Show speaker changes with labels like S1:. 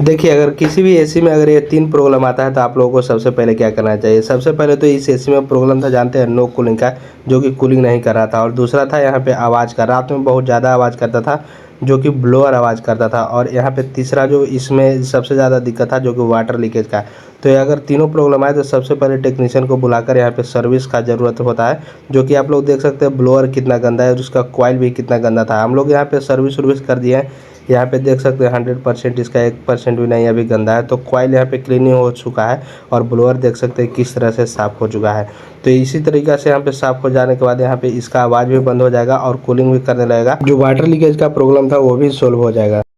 S1: देखिए, अगर किसी भी एसी में अगर ये 3 प्रॉब्लम आता है तो आप लोगों को सबसे पहले क्या करना चाहिए। सबसे पहले तो इस एसी में प्रॉब्लम था, जानते हैं, नो कूलिंग का, जो कि कूलिंग नहीं कर रहा था। और दूसरा था यहाँ पे आवाज़ का, रात में बहुत ज़्यादा आवाज़ करता था, जो कि ब्लोअर आवाज़ करता था। और यहाँ पे तीसरा जो इसमें सबसे ज़्यादा दिक्कत था, जो कि वाटर लीकेज का। तो ये अगर तीनों प्रॉब्लम आए तो सबसे पहले टेक्नीशियन को बुलाकर यहाँ पे सर्विस का ज़रूरत होता है। जो कि आप लोग देख सकते हैं ब्लोअर कितना गंदा है और उसका कॉइल भी कितना गंदा था। हम लोग यहाँ पे सर्विस कर दिए हैं। यहाँ पे देख सकते हैं 100% इसका 1% भी नहीं अभी गंदा है। तो कॉइल यहाँ पे क्लीनिंग हो चुका है और ब्लोअर देख सकते हैं किस तरह से साफ़ हो चुका है। तो इसी तरीक़े से यहाँ पे साफ़ हो जाने के बाद यहाँ पे इसका आवाज़ भी बंद हो जाएगा और कूलिंग भी करने लगेगा। जो वाटर लीकेज का प्रॉब्लम था वो भी सोल्व हो जाएगा।